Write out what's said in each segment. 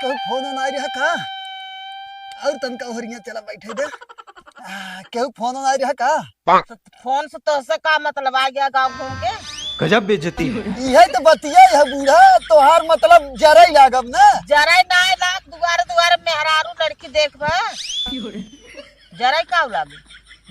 कहूँ phone on आ रहा का और तनका हरिया चला बैठे दे केहू फोन ऑन आ रहा का फोन से तोहसे का मतलब आ गया गाँव घूम के। गजब बेइज्जती है। यह तो बतिया यह बूढ़ा तोहार मतलब जरा ही लागब ना जरा ना लाख दुआरे दुआरे मेहरारू लड़की देख बा जरा का लागे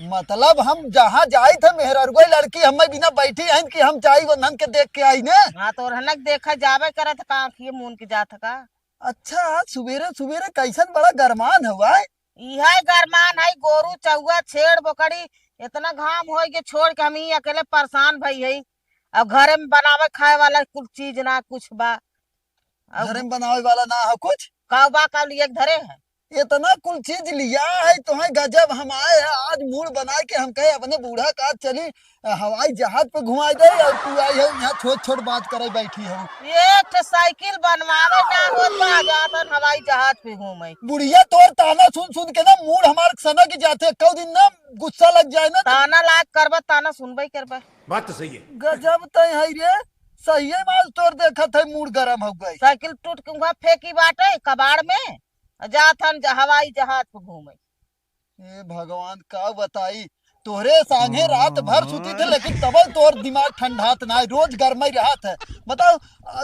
मतलब हम जहाँ जाई थे मेहरगो लड़की हमें बिना बैठी हैं कि हम चाई बंधन के देख के आई ने। हाँ तो रनक देखा जावे करे था का आँखिए मून के जात का। अच्छा सुबेरे सुबेरे कैसन बड़ा गरमान हुआ है। यह गरमान है गोरू चौआ छेड़ बोकड़ी इतना घाम हो के छोड़ के हम ही अकेले परेशान भई है। अब घरे में बनावे खाए वाला कुछ चीज ना कुछ बा घर में बनावे वाला ना है कुछ का बा का लिए धरे है इतना कुल चीज लिया है तुम्हें गजब हम आए हैं आज मूड बना के हम कहे अपने बूढ़ा का चली हवाई जहाज पे घुमा दे और तू आई हो यहाँ छोट छोट बात करे बैठी हो। एक साइकिल बनवावे ना होत बा जात हवाई जहाज पे घूमे। बुढ़िया तोर ताना सुन सुन के ना मूड हमारे सना के जाते कौ दिन ना गुस्सा लग जाए ना ताना लाग करबा ताना सुनबे करबा। बात तो सही है। गजब तय है रे सही है माल तोर देखा था मूड गरम हो गई। साइकिल टूट के वहाँ फेंकी बाटे कबाड़ में जाथन हवाई जहाज पे घूमे। ए भगवान का बताई तोरे सांगे रात भर सुती थे लेकिन तब तोर दिमाग ठंडात ना रोज गर्म राहत है। बताओ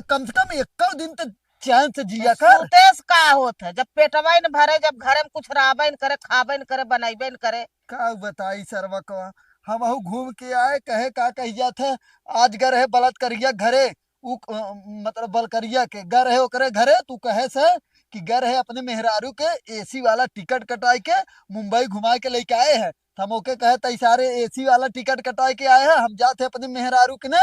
कम से कम एक दिन तो चैन से जिया कर। तेज का होत है जब पेटवा न भरे जब घरे में कुछ राबे न करे खाबे न करे बनाइबे न करे। का बताई सरवा को हम घूम के आए कहे का कहिया थे आज गर है बलत करिया घरे मतलब बलकरिया के गर है ओकरे घरे तू कहे से कि गर है अपने मेहरारू के एसी वाला टिकट कटाई के मुंबई घुमा के लेके आए हैं। हम ओके कहे तई सारे एसी वाला टिकट कटाई के आए हैं हम जाते अपने मेहरारू के ना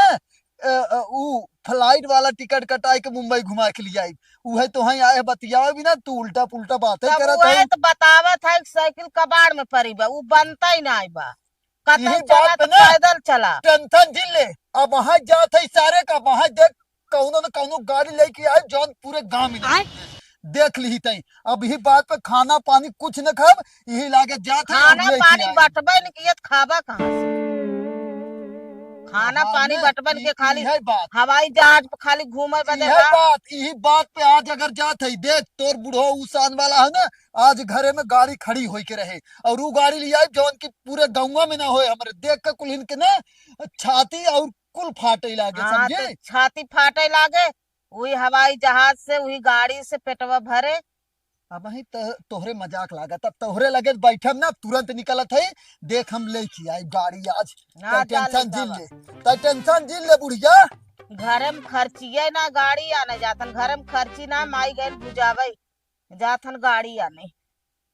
फ्लाइट वाला टिकट कटाई के मुंबई घुमा के लिए आई उहे तो वहीं आए बतियावे भी ना तू उल्टा पुल्टा बातें करत है। तो बतावा था साइकिल कबाड़ में पड़ी बा वो बनता ही ना बा यही बात पे ना पैदल चला टेंशन झिल ले अब वहां जात है सारे का वहां देख कौनो न कौनो गाड़ी लेके आए जौन पूरे गांव में देख ली तई अब यही बात पे खाना पानी कुछ न खाब यही लागे जात है खाना पानी बटबे न कियत खाबा कहां से खाना पानी बटबन के खाली हवाई जहाज पे खाली घूमे बदे यही बात पे आज अगर जात है देख तोर बुढ़ो उसान वाला है ना आज घरे में गाड़ी खड़ी होई के रहे और वो गाड़ी लिया जौन की पूरे गाँव में ना होए हमारे देख के कुल इनके ना छाती और कुल फाटे लागे समझे छाती फाटे लागे वही हवाई जहाज से वही गाड़ी से पेटवा भरे। अब वही तोहरे मजाक लागत अब तोहरे लगे बैठम ना तुरंत निकलत है देख हम ले आई गाड़ी आज टेंशन झील ले बुढ़िया घरे में खर्चिए ना गाड़ी आने जातन घरे में खर्ची ना माई गैल बुझावे जातन गाड़ी आने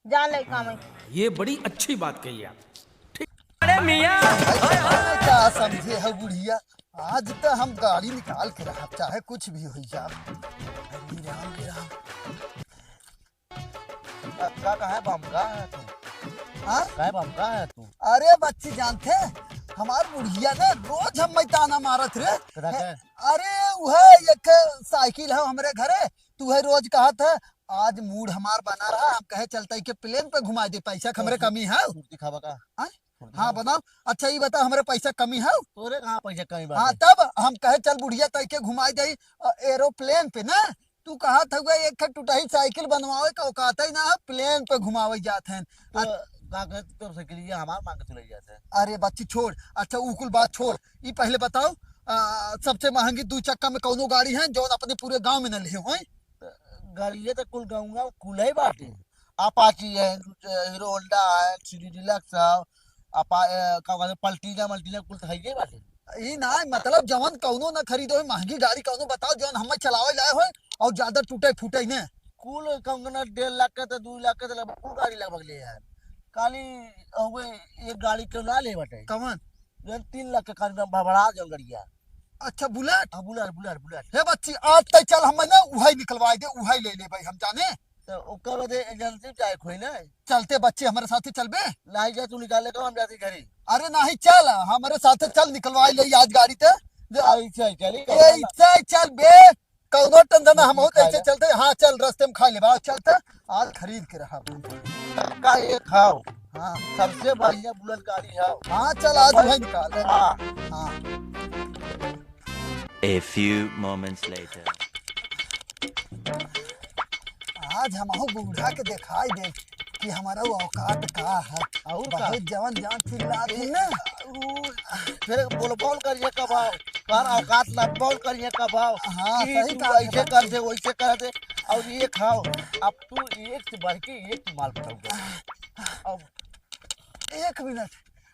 जान ले काम ये बड़ी अच्छी बात कही आप ठीक। अरे मियां क्या समझे है बुढ़िया आज तो हम गाड़ी निकाल के रहा चाहे कुछ भी हो जाए। का है बम का है तू हाँ का बम का है तू अरे बच्चे जानते हमार बुढ़िया ने रोज हम मैताना मारत रे अरे वह एक साइकिल है हमारे घरे तू है रोज कहा था आज मूड हमार बना रहा हम कहे चलता के प्लेन पे घुमा दे पैसा हमारे कमी है दिखावा का हाँ बताओ अच्छा ये बता हमारे पैसा कमी है तोरे कहाँ पैसा कमी हाँ तब हम कहे चल बुढ़िया तय के घुमा दे एरोप्लेन पे ना तू कहा था एक टूटाई साइकिल बनवावे का कहता ही ना प्लेन पे घुमावे जाते हैं तो साइकिल हमार मांग के चले जाते हैं। अरे बच्ची छोड़ अच्छा उकुल बात छोड़ ये पहले बताओ सबसे महंगी 2 चक्का में कौनो गाड़ी है जो अपने पूरे गांव में न ले हो गाड़ी तो कुल गाँव कुल ही बाटे अपाची है हीरो होंडा है सीडी डिलक्स है पल्टीना मल्टीना कुल तो है ही बाटे ये ना मतलब जवन कौनो न खरीदो महंगी गाड़ी कौनो बताओ जवन हम चलावे लाए हो और ज्यादा टूटे फूटे ने कुल कंगना 1.5 लाख का तो 2 लाख का तो कुल गाड़ी लगभग ले यार काली हुए एक गाड़ी क्यों ना ले बटे कवन 3 लाख का काली भड़ा जो गड़िया। अच्छा बुलेट हाँ बुलेट बुलेट बुलेट हे बच्ची आज तक चल हम ना उहाई निकलवाई दे उहाई ले ले भाई हम जाने तो ओकर बदे एजेंसी चाहे खोई ना चलते बच्चे हमारे साथ चलबे लाई जा तू निकाले तो हम जाते घरे अरे नहीं चल हमारे साथ चल निकलवाई ले आज गाड़ी ते ऐसे चली ऐसे चल बे कौनो टेंशन हम हो ऐसे चलते हाँ चल रास्ते में खा ले बात चलते आज खरीद के रहा का ये खाओ हाँ सबसे बढ़िया बुलेट गाड़ी है हाँ चल आज वही निकाल हाँ A few moments later. आज हम बूढ़ा के दिखाई दे कि हमारा वो औकात का है। और का बहुत जवन जवन चिल्ला दी ना। फिर बोल करिए कब आओ पर औकात ना बोल करिए कब आओ। हाँ, कि सही तू कहा ऐसे कर दे वैसे कर दे और ये खाओ। अब तू एक से बढ़ के एक माल बताऊंगा। अब 1 मिनट,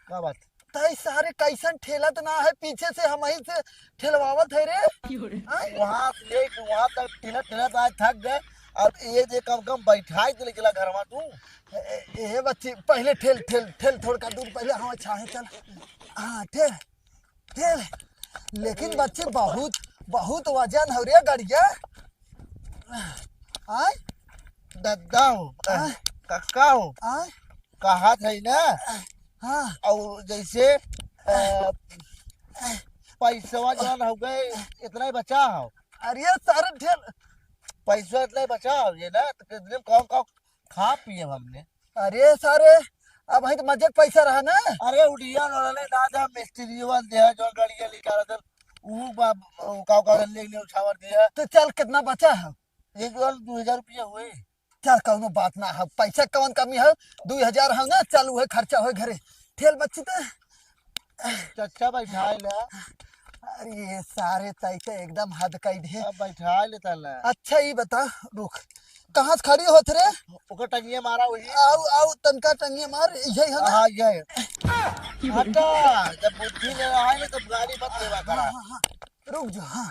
का बात तई सारे कैसन ठेलत ना है, पीछे से हम ही से ठेलवावत है रे। वहाँ से ले वहाँ तक ठेलत ठेलत आज थक गए। अब ये दे कम कम बैठाई दे चला घर में तू। ए बच्ची पहले ठेल ठेल ठेल थोड़ा का दूर पहले हाँ छाहे चल। हाँ ठेल ठेल। लेकिन बच्ची बहुत बहुत वजन हो रे गड़िया। आय दद्दा हो हाँ। कक्का हो आय कहा था ना। हाँ और जैसे पैसा जवान हो गए इतना ही बचा हो। अरे सारे ठेल पैसा इतना ही बचा हो ये ना तो कितने कौन कौन खा पिए हमने। अरे सारे अब वही तो मजे का पैसा रहा ना। अरे उड़िया वाले दादा मिस्त्री वाले दे जो गाड़ियां निकाला था वो का ले उठावर दिया। तो चल कितना बचा है? एक बार 2000 रुपया हुए। चल कौनो बात ना है, पैसा कौन कमी है, 2000 है ना, चालू है खर्चा हो घरे। ठेल बच्ची तो चच्चा बैठा ले। अरे सारे तैसे एकदम हद कई दे। अब बैठा लेता ना। अच्छा ये बता, रुक कहाँ से खड़ी होत रे? ओकर टंगिया मारा वही। आओ आओ तनका टंगे मार यही है ना। हाँ ये हटा जब बुद्धि में आए ना तब गाड़ी मत लेवा करा। हाँ, रुक जा। हाँ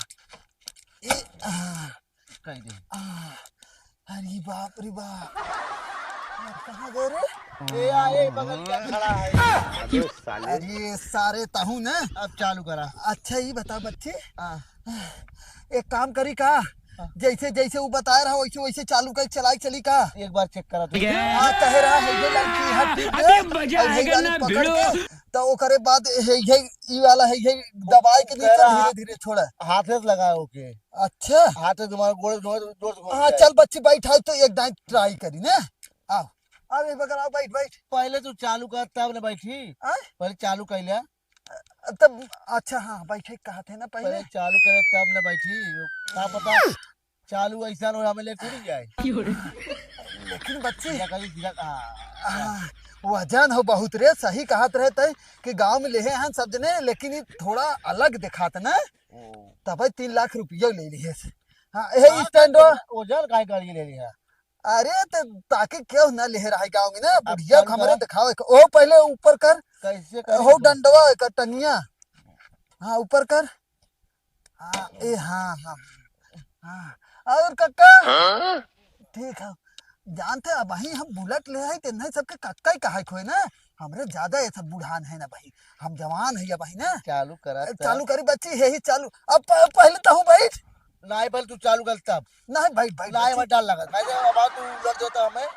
ये कह दे। अरे बाप रे बाप, कहाँ गए रे? ये आए बगल में खड़ा है। अरे सारे ताहू ना। अब चालू करा। अच्छा ये बता बच्चे, हाँ एक काम करी का, जैसे जैसे वो बताया रहा वैसे वैसे चालू कर चलाई चली का। एक बार चेक करा। हाँ कह रहा है ये लड़की हट ठीक है, मजा और ये आएगा वाली ना पकड़ भिड़ो। के तो ओकरे बाद ये ई वाला है ये दबाई के नीचे धीरे धीरे छोड़ा। हाथ से लगाए ओके। अच्छा हाथ से तुम्हारा गोड़ जोर से हाँ चल बच्चे बैठा तो एक दांत ट्राई करी ना। आओ आओ ये बगल आओ, बैठ बैठ। पहले तू चालू कर तब ना बैठी। हाँ? पहले चालू कर लिया। तब अच्छा हाँ बैठे कहा थे ना पहले। पहले चालू करे तब ना बैठी। क्या पता चालू ऐसा हो हमें ले टूट जाए। लेकिन बच्चे सीधा करी सीधा कहा। वजन हो बहुत रे, सही कहत रहते कि गांव में लेहे हैं सब जने, लेकिन ये थोड़ा अलग दिखात ना, तब 3 लाख रुपया ले लिए। हाँ यही स्टैंड। ओजन काय गाड़ी ले लिया। अरे तो ताकि क्यों ना ले रहा है गाँव में ना, बुढ़िया चालू हमारे करा। दिखावे ओ पहले ऊपर कर। कैसे कर हो डंडवा का टंगिया। हाँ ऊपर कर। हाँ ए हाँ हाँ हाँ। और कक्का ठीक है, जानते अब वही हम बुलेट ले आई तो नहीं सबके कक्का ही कहा खोए ना, हमरे ज्यादा ये सब बुढ़ान है ना भाई, हम जवान है या भाई ना। चालू करा चालू करी बच्ची यही चालू। अब पहले तो हूँ बैठ। नहीं पहले तू चालू कर तब। नहीं बैठ बैठ नहीं बच्ची। मत डाल लगा नहीं जब अब तू लग देता हमें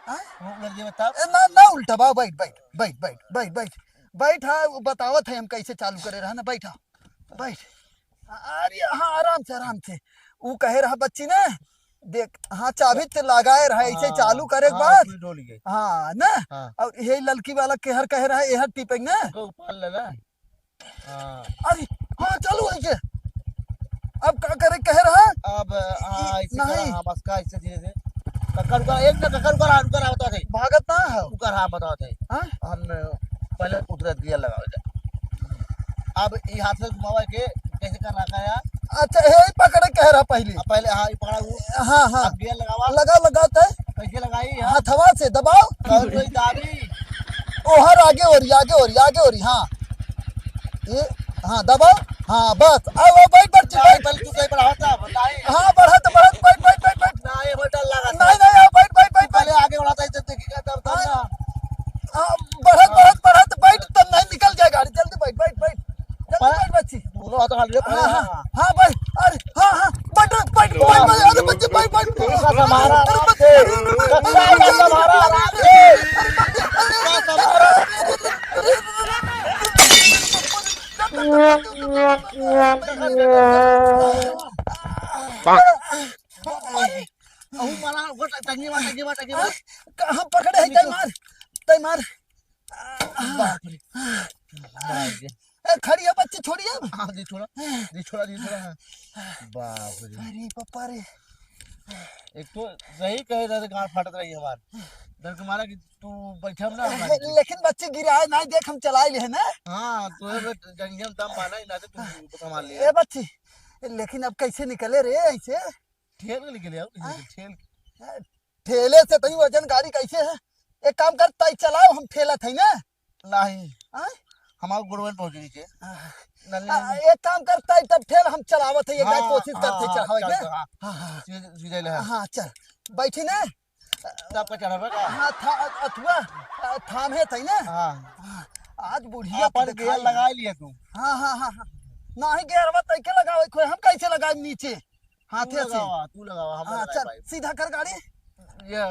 हाँ? भूख लग जाए तब। ना ना उल्टा बाबा बैठ बैठ बैठ बैठ बैठ बैठ बैठ। हाँ वो बतावत है हम कैसे चालू करे रहा ना, बैठा बैठ। अरे हाँ आराम से वो कहे रहा बच्ची ना, देख हाँ चाबी तो लगाए रहा ऐसे चालू करे के बाद। डोली गई। हाँ ना। हाँ। और यही लड़की वाला केहर कह रहा है यह टिपेंगे ना। को ऊपर लगा। हाँ अरे हाँ चालू है। अब क्या करे कह रहा। अब हाँ ऐसे नहीं। करा। हाँ बस का ऐसे धीरे धीरे कक्कर का एक ना कक्कर का हाथ कर बता दे। भागत ना है। ऊपर हाँ बता दे। हाँ? हम पहले उतरत गियर लगाओ जा। अब ये हाथ से घुमावा के कैसे कर रखा है यार। अच्छा यही पकड़े कह रहा पहले। अब पहले हाँ ये पकड़ा हुआ। हाँ हाँ अब गियर लगावा लगा लगाता है कैसे लगाई हाँ। हथवा से दबाओ। और कोई दाबी ओहर आगे और आगे और हाँ ये हाँ दबाओ। हाँ बस आओ आओ बैठ बैठ नहीं बैठ। पहले तू कहीं बढ़ा था नहीं। हाँ बढ़त बैठ बैठ बैठ बैठ। नहीं वो डर लगा नहीं नहीं आओ बैठ बैठ बैठ बैठ। पहले आगे बढ़ाता है जब देखिएगा तब तब ना। हाँ बढ़त बैठ तब नहीं निकल जाए गाड़ी। जल्दी बैठ बैठ बैठ जल्दी बैठ बच्ची। दोनों हाथ हाथ लिया हाँ हाँ हाँ बैठ। अरे हाँ हाँ बैठ बैठ बैठ बैठ। अरे बच्चे बैठ बैठ। हमारा अरे आराम बच्चे, से अरे बच्चे, कक्का हमारा आराम से मारा वो टंगी मार कहाँ पकड़े है तय मार। बाप रे खड़ी है बच्चे छोड़िए अब। हाँ दी छोड़ा हाँ। बाप रे अरे पापा रे एक तो सही कहे रहे गांड फटत रही हमार डर के मारा कि तू बैठम ना हमारे। लेकिन बच्ची गिराए नहीं, देख हम चला ले है ना। हाँ तो जंगम दम माना ही ना तो तू संभाल लिया। ए बच्ची, लेकिन अब कैसे निकले रे ऐसे? ठेल के निकले आओ ठेल ठेले से तई वजन गाड़ी कैसे है? एक काम कर, तई चलाओ, हम ठेला थे ना। नहीं हाँ? हमारे गुड़वन पहुंच गई के एक काम कर, तई तब ठेल हम चलावत है, एक बार कोशिश करते चढ़ावे के। हाँ हाँ सीधे ले हाँ चल बैठी ना। तब का चढ़ा का हाँ था अथवा थाम है थई ना। हाँ आज बुढ़िया अपन गियर लगा लिया तू। हाँ हाँ हाँ हाँ नहीं गियरवा तई के लगावे खोए, हम कैसे लगाए नीचे हाथे से? तू लगावा हम हाँ चल सीधा कर गाड़ी। ये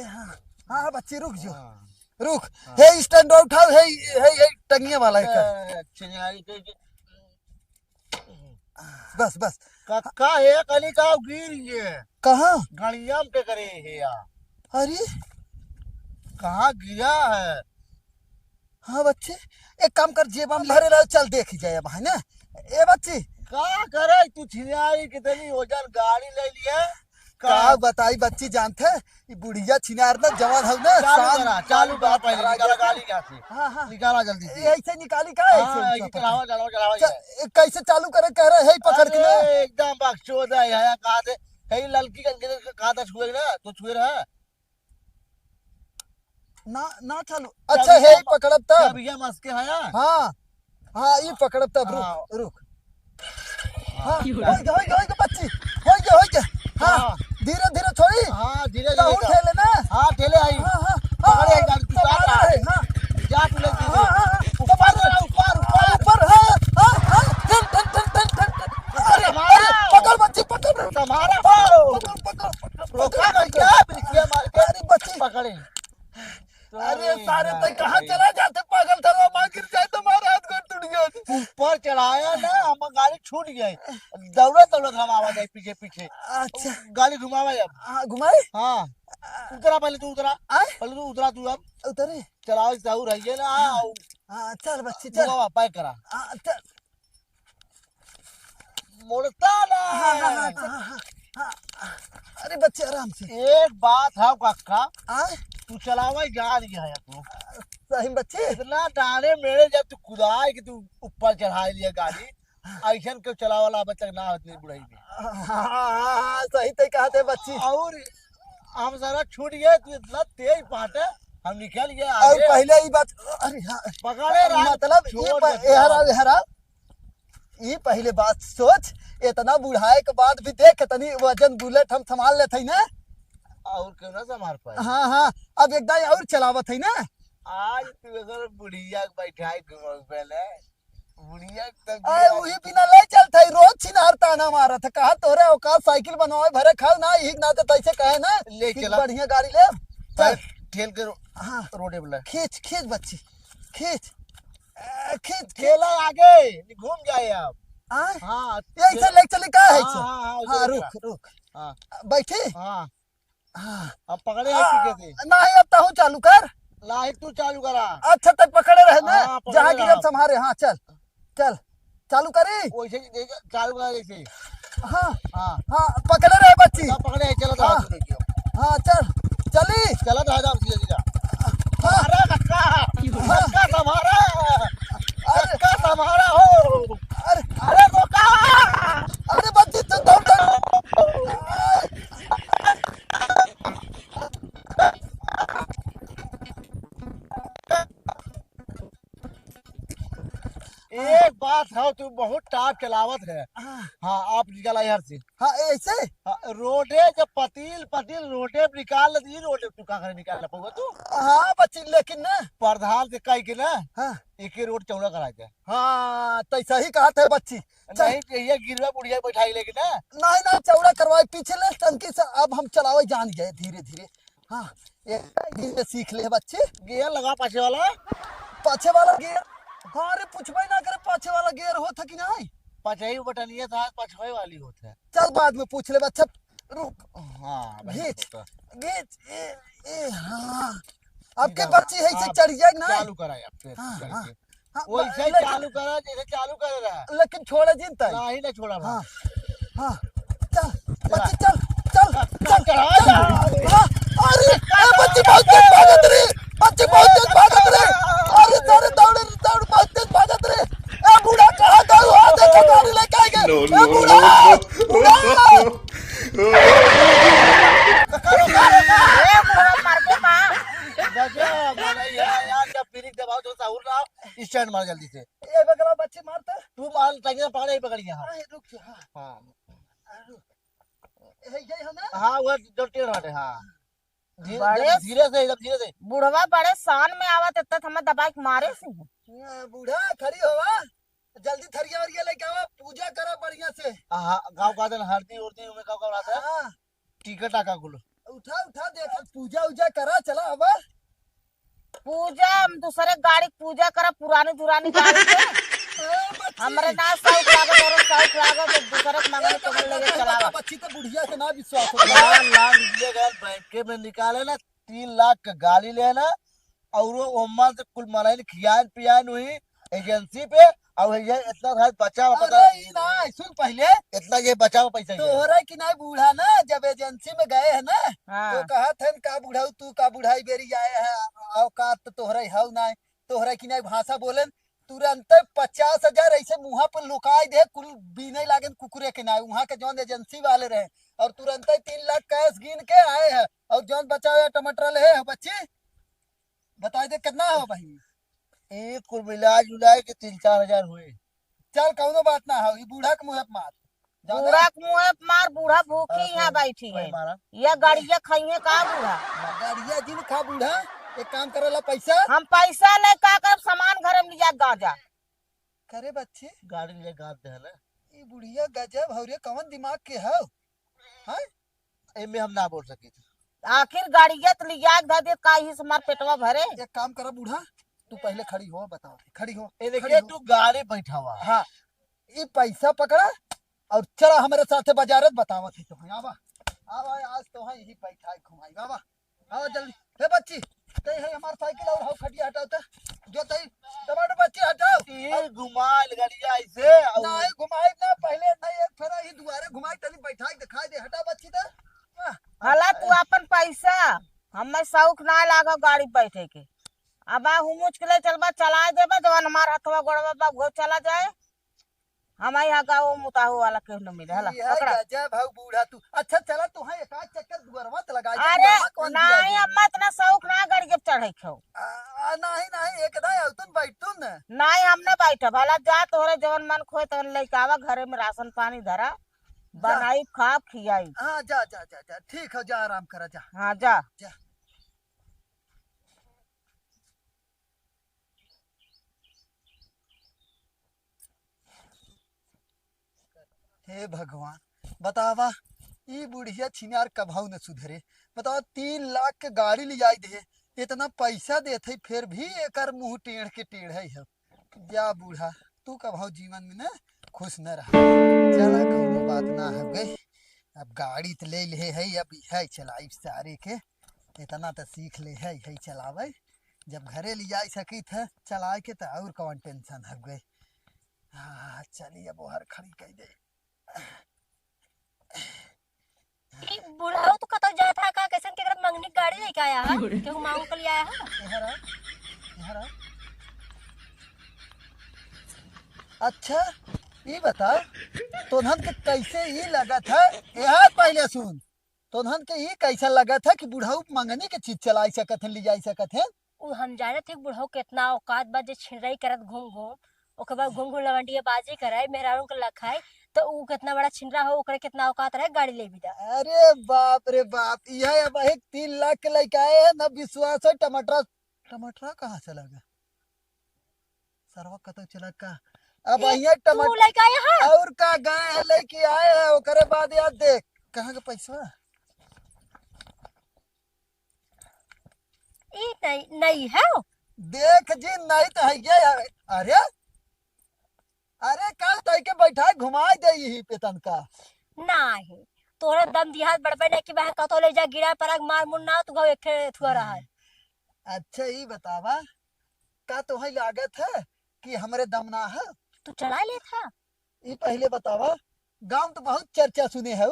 हाँ हाँ बच्ची रुक जो, हाँ। रुक। हे स्टैंड उठाओ, हे टंगिया वाला है। बस बस कक्का है कली का गिर ये कहाँ? गाड़िया पे करे है या अरे कहाँ गिरा है? हाँ बच्चे, एक काम कर, जेब में भरे रहो, चल देख जाए अब है ना। ए बच्ची का करे तू छिनारी कितनी वजन गाड़ी ले लिए का बताई बच्ची, जानते ये बुढ़िया छिनार ना जवान हो ना। चालू करा पहले निकाला गाड़ी क्या से हाँ हाँ निकाला जल्दी से। ऐसे निकाली का हाँ, ऐसे चलावा चलावा चलावा कैसे चालू करे कह रहे है पकड़ के ना। अरे, एकदम बकचोद है यहाँ कहा थे है लड़की का कहा था छुए ना तो छुए रहा ना ना चालू। अच्छा है पकड़ब तब। भैया मस्के है हाँ हाँ ये पकड़ब तब। हाँ। रुक रुक। हाँ हो गया बच्ची, हो गया। हाँ धीरे धीरे छोड़ी। हाँ धीरे तो धीरे ठेले ना। हाँ ठेले आई हाँ हाँ पकड़े गाड़ी तू जा हाँ रहा है हाँ जा तू ले हाँ हाँ ऊपर ऊपर हाँ हाँ हाँ अरे पकड़ बच्ची पकड़ तुम्हारा पकड़ रोका नहीं क्या बिल्किया मार के अरे बच्ची पकड़े अरे सारे तक कहाँ चला जाते पागल था, मां गिर जाए तो हमारा हाथ गोड़ टूट गया। ऊपर चढ़ाया ना हम गाड़ी छूट गई दौड़त हम आवाज आई पीछे पीछे अच्छा गाड़ी घुमावा अब। हाँ घुमाए। हाँ उतरा पहले तू उतरा आए पहले तू उतरा तू अब उतरे। चलाओ सही रहिए ना। हाँ चल बच्ची चल। पैक करा हाँ चल। मुड़ता ना हाँ हाँ हाँ हाँ हाँ अरे बच्चे आराम से। एक बात है काका आए तू चलावा जा रही है तू सही बच्चे। इतना डाने मेरे जब तू कुदाए कि तू ऊपर चढ़ा लिया गाड़ी ऐसा क्यों चला वाला बच्चा ना होती बुढ़ाई में। हाँ सही तय कहते बच्ची। और हम सारा छूट गए तू इतना तेज पाटे हम निकल गए और आगे पहले ही बात। अरे हाँ पकड़े मतलब ये पहले बात सोच, इतना बुढ़ाए के बाद भी देख तनी वजन बुलेट हम संभाल लेते ना। और क्यों ना संभाल पाए। हाँ हाँ अब एक दाई और चलावत है ना। आज तू अगर बुढ़िया बैठाए घुमाओ पहले बुढ़िया अरे वही बिना ले चलता है, रोज छिनार ताना मारा था। कहा तोरे औकात साइकिल बनवाए भरे खाओ ना, ही ना तो तैसे कहे ना ले कि चला बढ़िया गाड़ी ले चल। ठेल के हाँ रोडे पे खींच खींच बच्ची खींच खींच ठेला आगे घूम जाए अब। हाँ हाँ ऐसा ले चले का है। हाँ रुक रुक हाँ बैठी। हाँ हाँ अब पकड़े हैं पीछे से नहीं अब ताहू चालू कर। लाही तू चालू करा अच्छा तक पकड़े रहे ना हाँ, पकड़े जहाँ रहा। गिरब संभारे। हाँ चल चल चालू करी। वैसे चालू करा जैसे। हाँ हाँ हाँ पकड़े रहे बच्ची। सब पकड़े हैं चलो हाँ। हाँ चल चली। चलो तो आजा सीधा सीधा हाँ अरे कक्का तुम्हारा कक्का तुम्हारा हो अरे अरे रोका अरे बच्ची तो दौड़ दौड़। एक बात है तू बहुत टाप चलावत है। हाँ आप निकला यार से। हाँ ऐसे हाँ, रोडे जब पतील पतील रोडे पे निकाल दी रोडे तू का करे निकाल पाऊंगा तू। हाँ बच्ची लेकिन ना प्रधान से कह के ना हाँ एक ही रोड चौड़ा करा दे। हाँ तो सही कहा था बच्ची। नहीं चाहिए गिरवा बुढ़िया बैठाई लेकिन ना नहीं ना चौड़ा करवाए पीछे ले टंकी से। अब हम चलावे जान गए धीरे धीरे। हाँ एक धीरे सीख ले बच्चे। गियर लगा पाछे वाला पाछे वाला गियर। हाँ अरे पूछबे ना करे पाछे वाला गियर होता कि नहीं। पछई बटनिया था पछई वाली होता है। चल बाद में पूछ ले बच्चा। रुक हाँ घीच घीच ए हाँ अब के बच्ची है से चढ़ जाए ना। चालू करा यार फिर हाँ, चढ़ हाँ, के। हाँ, वैसे ही लेकिन- चालू करा जैसे चालू कर रहा लेकिन छोड़े जिनता ना ही ना छोड़ा हाँ हाँ चल बच्ची चल चल चल चढ़ा हाँ, अरे बच्ची बहुत तेज भागत रे, बच्ची बहुत तेज भागत रे, अरे सारे दौड़ दौड़ बहुत तेज भागत रे। ए बूढ़ा कहाँ गए हो, देखो गाड़ी लेके आ गए। ए बूढ़ा बूढ़ा ए बुढ़वा मर के माँ गजब माने यार जब ब्रेक दबाओ तो साहूर ना स्टैंड मार जल्दी से। ये बगला बच्ची मारता तू मार टाइगर पकड़ ही पकड़ी हां हाँ रुक जा हाँ हां ये है ना हाँ वो जो टेढ़ बाटे हां बड़े- धीरे से एकदम धीरे से। बुढ़वा बड़े शान में आवत तक हमें दबा के मारे से बूढ़ा खड़ी होवा, जल्दी थरिया वरिया लेके आवा, पूजा करा बढ़िया से। हाँ गाँव का दिन हरदी उर्दी में गाँव का आता है हाँ टिकट आका कुल। उठा उठा देखा पूजा उजा करा, चला अब पूजा हम दूसरे गाड़ी की पूजा करा, पुरानी दुरानी गाड़ी के हमरे ना शौक लागत और शौक लागत तो दूसरे के मंगल को लेके चलावा। बच्ची तो बुढ़िया से ना विश्वास होता। लाख लाख रुपये का बैंक में निकाले ना 3 लाख का गाड़ी लेना और वो ओम्मा से कुल मलाई खियान पियान हुई एजेंसी पे और ये इतना था बचा हुआ पता अरे ना सुन पहले इतना ये बचा हुआ पैसा तो ये। हो रहा है कि ना बूढ़ा ना जब एजेंसी में गए है ना हाँ तो कहा था का बूढ़ा तू का बुढ़ाई बेरी आए है औकात तो तोहरा हाउ ना तोहरा कि ना भाषा बोले तुरंत 50,000 ऐसे मुहा पर लुकाई दे कुल बीने लागे कुकुरे के ना वहाँ के जौन एजेंसी वाले रहे और तुरंत 3 लाख कैश गिन के आए हैं और जौन बचा हुआ टमाटर ले है बच्ची बता दे कितना हो भाई। ये कुल मिला जुला के 3-4 हजार हुए। चल कौनो बात ना हो ये बूढ़ा के मुँह पे मार जाने- बूढ़ा के मुँह पे मार, बूढ़ा भूखी यहाँ बैठी है, कोई मारा यह गाड़िया खाइए का बूढ़ा। गाड़िया जिन खा बूढ़ा एक काम करेला पैसा हम पैसा ले का कर सामान घर में लिया गाजा करे बच्चे गाड़ी ले गाद दे ना ये बुढ़िया गजब हौरे कौन दिमाग के हो एमे हम ना बोल सकी थी। आखिर गाड़िया तो लिया धर दे का ही से हमार पेटवा भरे। एक काम करा बूढ़ा तू पहले खड़ी हो बताओ खड़ी हो ये खड़ी देखिए हो। तू गाड़ी बैठा हुआ हाँ ये पैसा पकड़ा और चला हमारे साथे बाजारत बतावा थी तो आवा आवा आज तो है यही बैठा है घुमाई बाबा आओ जल्दी हे बच्ची तई है हमार साइकिल और हाउ खटिया हटाओ तो जो तई टमाटर बच्ची हटाओ ये घुमाल गाड़िया ऐसे और ना घुमाई ना पहले नहीं एक फेरा ही दुआरे घुमाई तनी बैठाई दिखाई दे हटा बच्ची तो हला तू अपन पैसा हमें शौक ना लागा गाड़ी बैठे के, अब हूँ मुझके चलबा चला देबा जवन हमार हथवा गोड़वा बा वो चला जाए हमारे यहाँ गाँव मुताहू वाला केहू न मिले। हला ये है पकड़ा। गजब है बूढ़ा तू अच्छा चला तू है एक आध चक्कर दुआरवा तो लगा अरे नहीं अम्मा इतना शौक ना गाड़ी के चढ़े खो नहीं नहीं एक ना तुम बैठतुन ना नहीं हमने बैठा भला जा तोहरे जवन मन खोए तवन लेके आवा, घरे में राशन पानी धरा बनाई खा खियाई। हाँ जा जा जा जा ठीक है जा आराम करा जा हाँ जा जा हे भगवान बतावा ई बुढ़िया छिनार कभाऊ न सुधरे बताओ 3 लाख के गाड़ी ले आई दे इतना पैसा देते फिर भी एकर मुंह टेढ़ के टेढ़ है जा बूढ़ा तू कभाऊ जीवन में ना खुश न रहा चला कौनो बात ना हो गई अब गाड़ी तो ले ले है अब है चलाई सारे के इतना तो सीख ले है चलावे जब घरे ले जा सकी था चलाए के तो और कौन टेंशन हो गई। हाँ चलिए अब हर खड़ी कर दे ई बुढ़ाऊ तो कतो जात है का कैसन केकरा मंगनी गाड़ी लेके आया है केहू मांग के लिए आया है। यहाँ रहा, यहाँ रहा। अच्छा ये बता तोहन के कैसे ये लगा था यहाँ पहले सुन तोहन के ये कैसा लगा था कि बुढ़ाऊ मंगनी के चीज चला सकत है ले जा सकत है। उ हम जाने थे बुढ़ाऊ कितना औकात बा जे छिनराई करत घूम घूम ओके बाद घूम घूम लवंडिया बाजी कराए मेहरारू के लखाए तो उ कितना बड़ा छिनरा हो ओकरे कितना औकात रहे गाड़ी ले भी दा। अरे बाप रे बाप यह अब एक 3 लाख के लेके आए हैं न विश्वास है टमाटर टमाटर कहाँ से लगा सरवा कतो चला का अब यहाँ तू टमाटर लेके आया है और का गए है लेके आए हैं ओकरे बाद याद देख कहाँ का पैसा ई नहीं नहीं है देख जी नहीं तो है ये अरे अरे कल तय के बैठा घुमाई दे यही पे तनका नहीं तोरे दम दिहात बड़बे ने कि बह कतो ले जा गिरा परग मार मुन ना तू एक थुआ रहा है। अच्छा ये बतावा का तो है लागत है कि हमरे दम ना है तू चला ले था ये पहले बतावा गांव तो बहुत चर्चा सुने है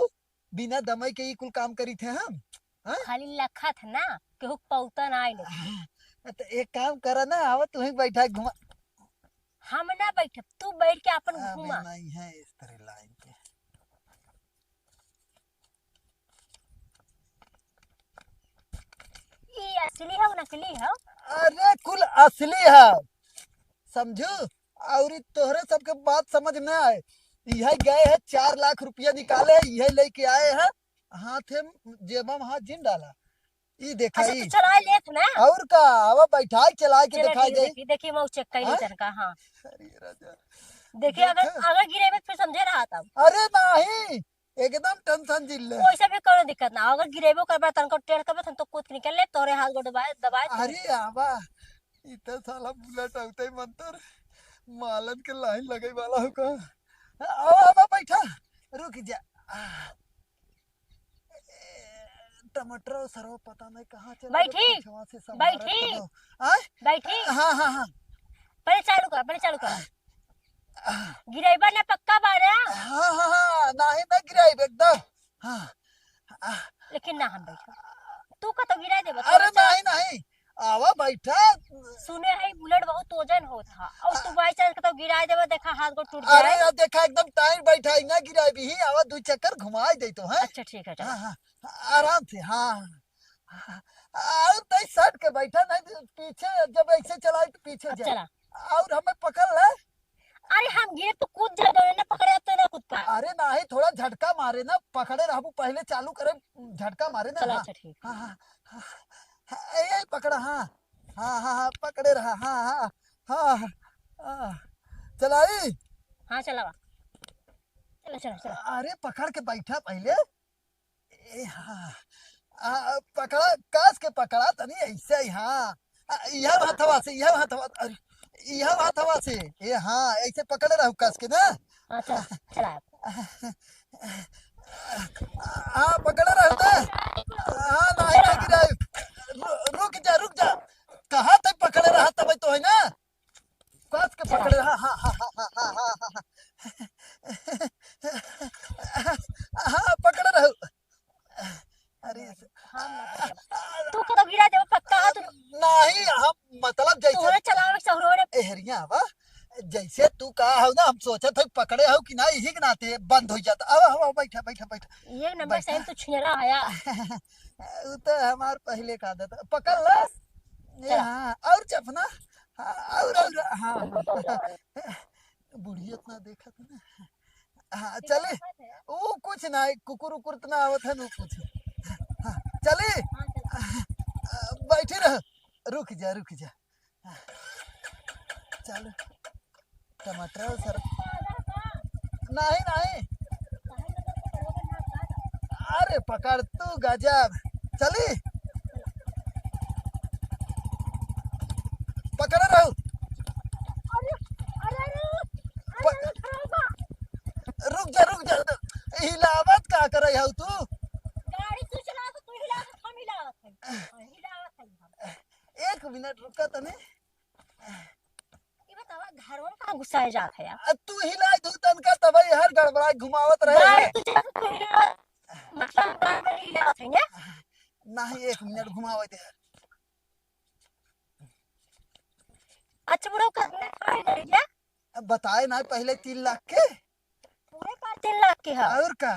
बिना दमई के ही कुल काम करी थे हम। खाली लखा था ना केहू पौता ना आइले। तो एक काम करा ना, आवा तुम्हें बैठा के घुमा। हम ना बैठे, तू बैठ के अपन अबे घुमा। नहीं है इस तरह लाइन पे। ई असली है नकली है? अरे कुल असली है, समझू। और तोहरे सबके बात समझ में आए, यह गए है 4 लाख रुपया निकाले, यह लेके आए हैं हाथ में जेबा में हाथ जिन डाला। ये देखा अच्छा ही तू चला लेत ना। और का आवा बैठा चला के चलो दिखाई ठीक दे। है, देखी देखी मैं चेक कर हाँ? ली का। हाँ अरे राजा देखिए, अगर देखा? अगर गिरे में फिर समझे रहा तब अरे नहीं, एकदम टेंशन जिल्ले। वैसे भी कोनो दिक्कत ना। अगर गिरेबो करबा तनको टेढ़ करबा तन तो कूद के निकल ले, तोरे हाथ को दबाए दबाए तो। अरे आवा इतना साला बुलेट औते मंतर मालन के लाइन लगे वाला हो का। आओ आवा बैठा, रुक जा। टमाटर और सरव पता नहीं कहाँ चला गया, बैठी, पीछवा से सब मारत बैठी। तो दो। आय? बैठी, हाँ हाँ हाँ पहले चालू कर, पहले चालू कर। गिरेबा ना पक्का बारा, हाँ हाँ हाँ नहीं ना गिराई एकदम। हाँ लेकिन ना हम बैठो। तू का तो गिरा देबा। अरे नहीं नहीं आवा बैठा। सुने है बुलेट बहुत वजन होता और तू बाई चांस का तो गिरा देबा, देखा हाथ को टूट अरे जाए। यार देखा एकदम टाइट बैठा ही ना गिराई भी, आवा 2 चक्कर घुमाई दे तो है। अच्छा ठीक है चलो। हाँ हाँ आराम से। हाँ और तई सट के बैठा नहीं, पीछे जब ऐसे चलाए तो पीछे अब जा चला। और हमें पकड़ ले। अरे हम गिरे तो कूद जाए ना, पकड़े तो ना कूद पा। अरे नहीं थोड़ा झटका मारे ना, पकड़े रहबू पहले चालू करे झटका मारे ना। चलो हाँ अच्छा ठीक। हाँ हाँ हाँ, ए पकड़ा। हाँ हाँ हाँ हाँ पकड़े रहा। हाँ हाँ हाँ हाँ चलाई। हाँ चलावा, चलो चलो चलो। अरे पकड़ के बैठा पहले। ए हाँ पकड़ा, कस के पकड़ा तनी ऐसे ही। हाँ यह हथवा से, यह हथवा, अरे यह हथवा से। ए हाँ ऐसे पकड़े रहू कस के ना। हाँ चला चला। हाँ पकड़े रहू ना। हाँ नहीं ना गिराए। रुक जा कहाँ तक पकड़े रहा तब तो है ना, कस के पकड़े रहा। हाँ हाँ हाँ हाँ हाँ हाँ हाँ हाँ पकड़े रहू। अरे तू का तो गिरा देबा पक्का हाथ। नहीं हम मतलब तू जैसे चलावे सहरो रे। एहरिया हवा जैसे तू कहा हो ना, हम सोचे थे पकड़े हो कि ना, यही के नाते बंद हो जाता। अब हवा बैठा बैठा बैठा। ये नंबर सेम तू छिनरा आया। वो तो हमार पहले का आदत है। पकड़ ला। ये हाँ और चपना। हाँ और हाँ बुढ़िया इतना देखा था ना। हाँ चले वो कुछ ना, कुकुर उकुर इतना आवत है ना कुछ। हाँ चले बैठे रह, रुक जा चलो। टमाटर सर नहीं नहीं, अरे पकड़ तू गजब। चली पकड़ रहो। रुक जा हिलावत का करे हो तू। गाड़ी तू चला तो तू हिला, हम हिलावत है। हिलावत है हम। 1 मिनट रुका तने। ये बतावा घर में कहां गुस्सा जात है यार। तू हिला दू तन का तबई हर गड़बड़ा घुमावत रहे। गाड़ी तू चला तो तू हिला, मतलब गाड़ी हिलावत है ना। नहीं 1 मिनट घुमावे दे। अच्छा बुढ़ो करने है क्या? बताए ना पहले 3 लाख के। पूरे 3 लाख के है। और का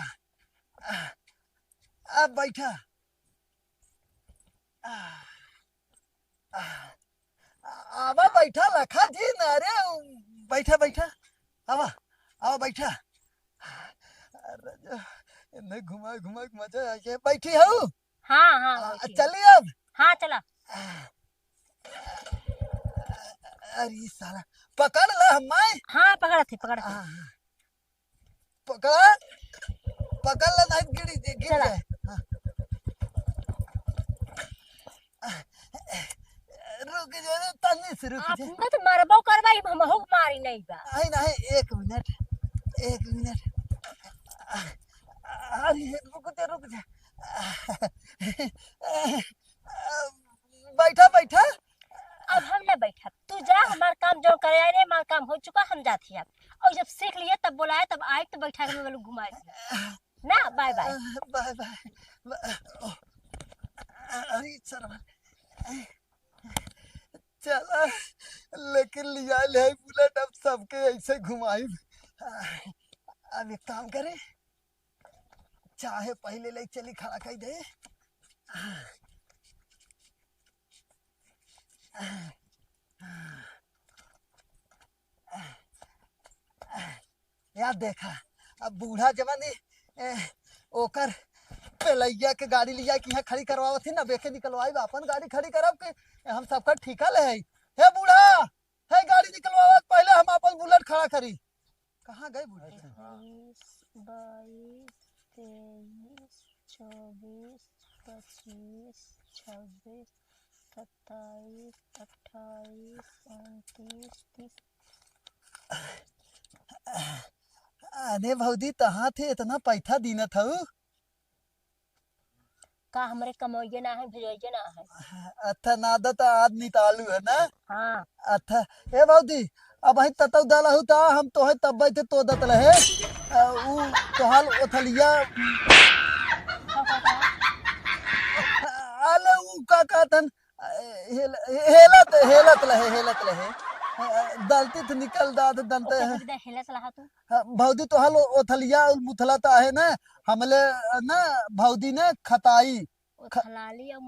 अब बैठा। आवा बैठा लखा जी ना रे, बैठा आवा आवा बैठा। इन्हें घुमा घुमा के मजा आ गया। बैठी हो। हाँ हाँ चलिए अब। हाँ चला। अरे साला पकड़ ला हमारे। हाँ पकड़ा थी पकड़ ला नहीं गिर चला। जाए। रुक जा तनी से, रुक आप जा। तो मरबो करवाई, हम हो मारी नहीं बा। नहीं 1 मिनट। अरे रुक जा बैठा। अब हम ना बैठा, तू जा। हमारा काम जो करे आए हमारा काम हो चुका, हम जाती हैं। और जब सीख लिए तब बुलाए तब आए तो बैठा के मैं घुमाए। ना बाय बाय। Bye bye. अरे सरवा चला, लेकिन लिया ले बुलेट, अब सबके ऐसे घुमाई। अब एक काम करे, चाहे पहले ले चली खड़ा कर दे। यार देखा, अब बूढ़ा जवानी ओकर पेलैया के गाड़ी लिया कि यहाँ खड़ी करवावत थी ना, बेके निकलवाई अपन गाड़ी खड़ी करब के हम सबका ठीका ले है। हे बूढ़ा, है गाड़ी निकलवावत पहले हम अपन बुलेट खड़ा करी। कहाँ गए बूढ़ा? 22, 23, 24, 25, 26, 27, 28, 29, 30। अरे भौजी तहाँ थे, इतना पैसा दीना था। का हमरे कमैया ना है, भेजैया ना है। अच्छा नादत आदमी तालू है ना। हाँ अच्छा ए भौजी, अब ही ततौ दल हुता हम तो है तब बैठे तो दत रहे। ऊ तोहाल ओथलिया आले ऊ का कहतन हेलत हेलत लहे दलती तो निकल दाद दंते ओके बगदा हेलत रहा तू। भौजी तोहाल ओथलिया मुथला ता है ना, हमले ना भौजी ने खताई ओ थलाली और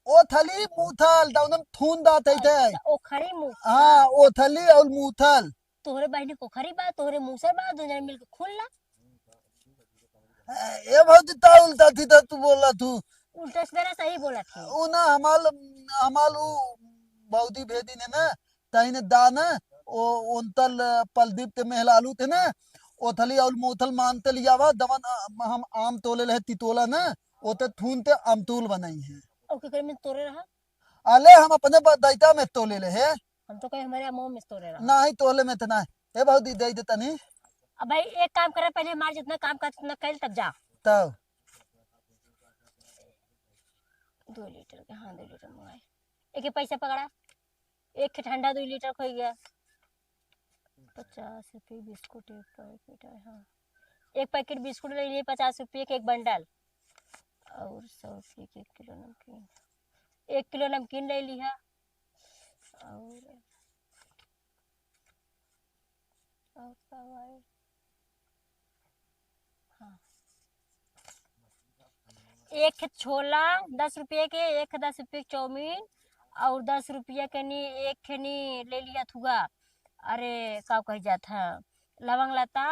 ओथली मुथल दाउनम थून दात है। ओखरी मुंह। हाँ ओथली और मुथल। तोहरे बहनी पोखरी बा, तोहरे मुसर बा, दोनों मिलके खुलला। ए भौजी ता उल्टा थी तू बोला तू। उल्टा सीधा सही बोला थी। ऊ ना हमाल ऊ भौजी भेदी ने ना तहीने दाना ओ उनतल पलदीप के महलालू थे ना, ओथली और मुथल मानते लिया वा दमन हम आम तोले रहे तितोला ना, ओते थूनते अमतूल बनाई है। ओके करे में तोरे रहा। अले हम अपने दैता में तोले ले है हम तो कहे हमारे मुंह में तोरे रहा। ना ही तोले में तना। ए भौजी दे देता नहीं अब भाई एक काम करे, पहले हमारे जितना काम कर उतना कर, तब जा। तब 2 लीटर के, हाँ 2 लीटर मंगाए। एक पैसा पकड़ा, एक के ठंडा 2 लीटर खो गया। 50 रुपये बिस्कुट एक पैकेट है। हाँ एक पैकेट बिस्कुट ले लिए 50 रुपये के, एक बंडल और 100 रुपये के 1 किलो नमकीन। 1 किलो नमकीन ले लिया और पावर। हाँ एक छोला 10 रुपये के, एक 10 रुपये के चाउमीन और 10 रुपये के नी एक खनी ले लिया थुआ। अरे का कह जाता लवंग लता,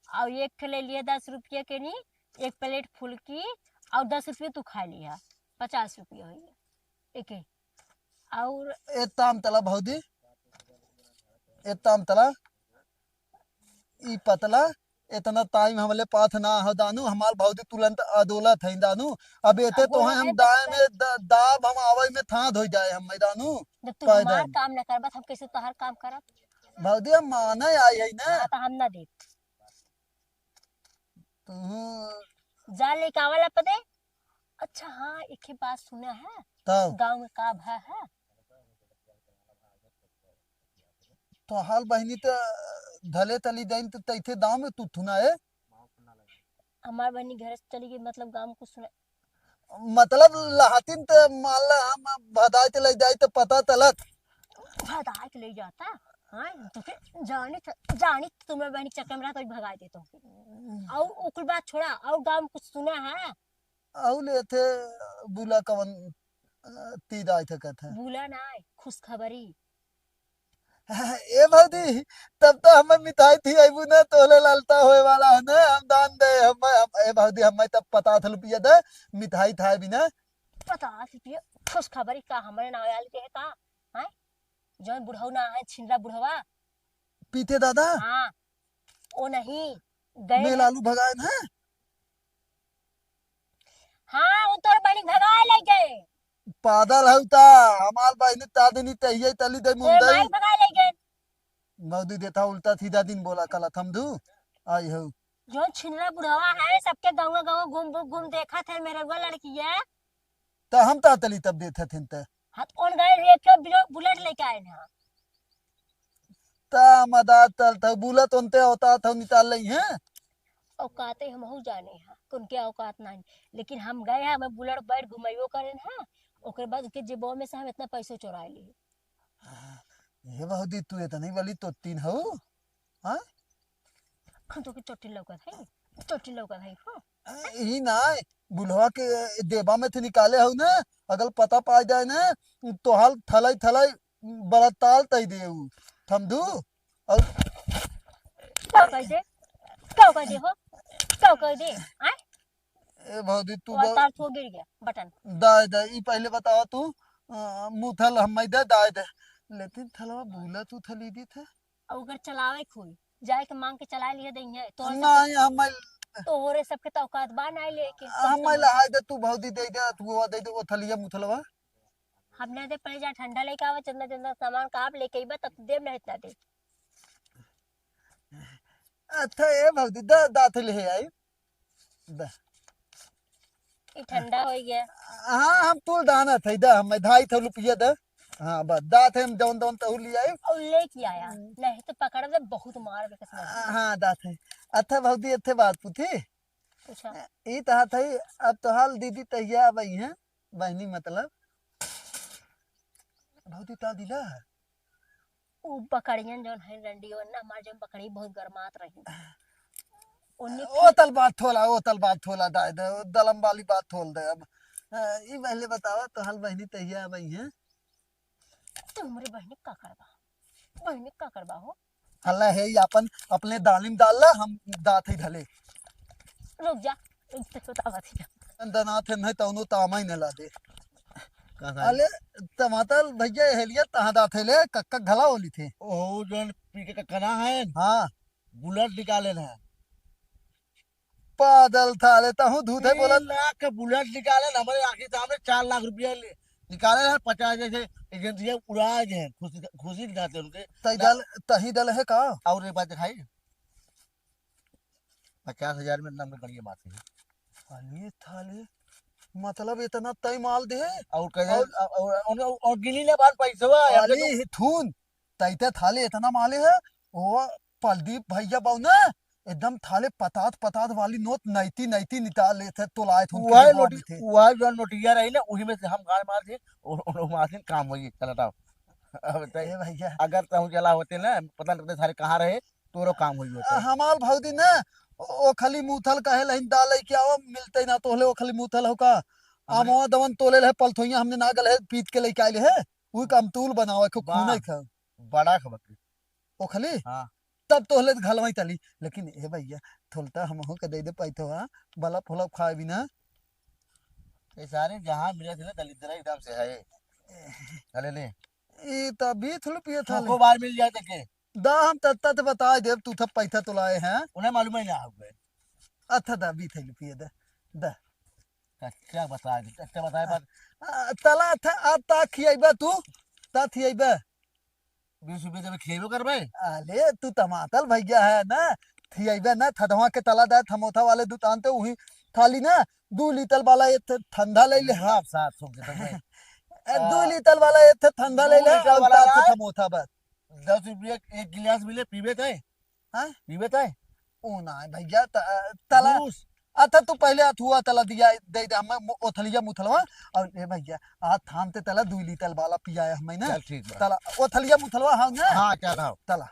और एक खे ले लिया 10 रुपये के नी एक प्लेट फुल्की, और 10 रुपये तू खा लिया, 50 रुपये हो गया एक। और एताम तला भौजी, एताम तला ई पतला इतना टाइम हमले पाथ ना हो दानू, हमार भौजी तुरंत अदौलत है दानू। अब एते तो है हम दाए में दाब हम आवे में थाद हो जाए हम दानू। जब तू हमार काम न करबा हम कैसे तोहार काम करब? भौजी हम माने आई है ना। हाँ, तो हम ना दे तू जा लेके आवला पदे। अच्छा हाँ एक ही बात सुना है, तब गांव में का भा है। तो हाल बहनी तो धले तली जाइन तो तैथे दाव में तू थुना है। हमार बहनी घर से चली गई, मतलब गांव में कुछ सुना। मतलब लहातिन तो मान ला हम भदाई ते ले जाए तो पता तलत भगा के ले जाता। हाँ तो फिर जानी तुम्हें बहनी चक्कर में रहा तो भगा देता हूँ। और ओकर बात छोड़ा, और गांव में कुछ सुना है? औले थे बुला कवन तीद आए थे कहते हैं। भूला ना खुशखबरी। ए भौजी तब तो हमें मिठाई थी आईबू ना तोले लालता होए वाला है ना, हम दान दे हम। ए भौजी हमें तब पता था रुपया दे मिठाई था भी ना। 50 रुपये खुशखबरी का हमारे नाव आल के है का? हाँ जो बुढ़ऊ ना है छिंदरा बुढ़वा पीते दादा हाँ वो नहीं गए मैं लालू भगाए ना। हाँ वो तोर बहनी भगाए ले गए। पादल हउता हमार बहनी तादनी तहिए तली दे तोर मुंदई माई भगाए ले गए। मौदी देता उल्टा सीधा दिन बोला कला थम दू आई हो। जो छिंदरा बुढ़वा है सबके गाँव गाँव घूम देखा थे मेरे वो लड़की है। तो हम ता तली तब देते थे ते हाथ कौन गए एक बुलेट लेके आए ना। ता मदा तल था बुला तो उनते होता था निकाल लई है। औकाते हमहू जाने हैं कि उनके औकात नहीं, लेकिन हम गए हैं, हमें बुलेट बैठ घुमाइयो करें हैं, ओकर बाद उसके जेबों में से हम इतना पैसे चुरा लिए। ये बहुदी तू इतनी वाली तो तीन हो। हाँ हम तो की चोटी लौकत है, चोटी लौकत है। हाँ ई ना बुलवा के देबा में थे निकाले हो ना, अगर पता पा जाए ना तो हाल थलाई थलाई बड़ा ताल तई दे थमदू। और क्या कह दे, क्या कह दे हो, क्या कह दे आए। ए बहुदी तू वो तार तो गिर गया बटन। दाए दे ई पहले बताओ तू मुथल हम दे दाए दे, लेकिन थलवा भूला तू थली दी थे और अगर चलावे खोई जाए के मांग के चला लिए देंगे तो नहीं हम तोहरे सबके तो औकात बा नहीं लेके हम लहाय दे तू बहुदी दे दे तू वो दे दे वो थलिया मुथलवा। हमने दे पहले जा ठंडा लेके आवे, चंदा चंदा सामान का आप लेके आइबा तब देव नहीं इतना दे। अच्छा ए बहुदी दा दाथले है आई दा। ये ठंडा हो गया। हाँ हम तुल दाना थे दा हम धाई थे रुपया दा। हाँ बस दात हम जौन जौन तहु लिया और लेके आया नहीं तो पकड़ दे बहुत मार के कसम। हाँ दात है। अच्छा बहुदी अच्छे बात पूछी पूछा ई तहा थई अब तो हाल दीदी तैया अब आई हैं बहनी मतलब बहुदी ता दिला वो बकरियन जौन है रंडियो ना हमार जौन बकरी बहुत गरमात रही उन्नी ओ तल बात थोला दाय दे दलम वाली बात थोल दे अब। ई पहले बतावा तो हाल बहनी तैया अब आई हैं तुम्हारी बहनी का करबा, बहनी का करबा हो। हल्ला है ये अपन अपने दालिम डाल ला हम दात ही ढले रुक जा बतावा थी दनाथ नहीं तौनो तामा ही न ला दे। कहाँ अले टमाटर भैया हेलिया तहा दात है ले कक्का घला होली थे। ओ जोन पीके का कना है हाँ बुलेट निकाले ना पादल था लेता हूँ धूधे बोला 3 लाख का बुलेट निकाले ना हमारे आखिर सामने 4 लाख रुपया निकाले हैं 50 जैसे एजेंसियां उड़ाए हैं खुशी खुशी दिखाते हैं उनके तही दल है का और एक बात दिखाई 50,000 में नंबर करिए माथे अले थाले मतलब इतना तय माल दे और कहे और गिनी ने बात पैसा हुआ अली थून तैते थाले इतना माले है वो पलदीप भैया बाऊ ना एकदम थाले पतात पतात वाली नोट नैती नैती निकाल ले थे तो लाए थे वह नोटी वह जो नोटिया रही ना उसी में से हम गाड़ मार थे और मार काम हुई चलता ए भैया अगर तुम चला होते ना पता नहीं सारे कहाँ रहे तो काम हुई होता हमार भौदी ना ओ खली मुथल कहे लहिन डाले क्या वो मिलते ना तोले ओ खली मुथल हो का आमवा दवन तोले ले पलथोइया हमने ना गले पीट के लेके आइले है वो कमतूल बनावे को खूने खा बड़ा खबर ओ खली हाँ तब तोले घलवाई तली लेकिन ए भैया थोलता हम हो के दे दे पैतो हा बला फुला खाए बिना ये सारे जहाँ मिले थे ना दलित एकदम से है चले ले ई तभी थोल पिए था को बार मिल जाए के दा हम तत्ता ते बता दे तू थप पैसा तो लाए हैं उन्हें मालूम ही ना हुए अच्छा दा भी थैली पिए दे दा क्या बताए बात तला था आता खियाइबा तू ता खियाइबा 20 रुपये जब खेबो करबे अरे तू टमाटर भैया है ना खियाइबा ना थधवा के तला दा थमोथा वाले दुकान ते वही थाली ना 2 लीटर वाला ये ठंडा ले ले हाँ साथ सुन के 2 लीटर वाला ये ठंडा ले ले 2 लीटर वाला और थमोथा बस 10 रुपये एक गिलास मिले पीबे थे हाँ पीबे थे ओ ना भैया तला अच्छा तू पहले अथुआ तला दिया दे दे हमें ओथलिया मुथलवा और ए भैया आ थाम ते तला 2 लीटर वाला पिया है हमें ना चल ठीक बा तला ओथलिया मुथलवा हाँ ना हाँ क्या था तला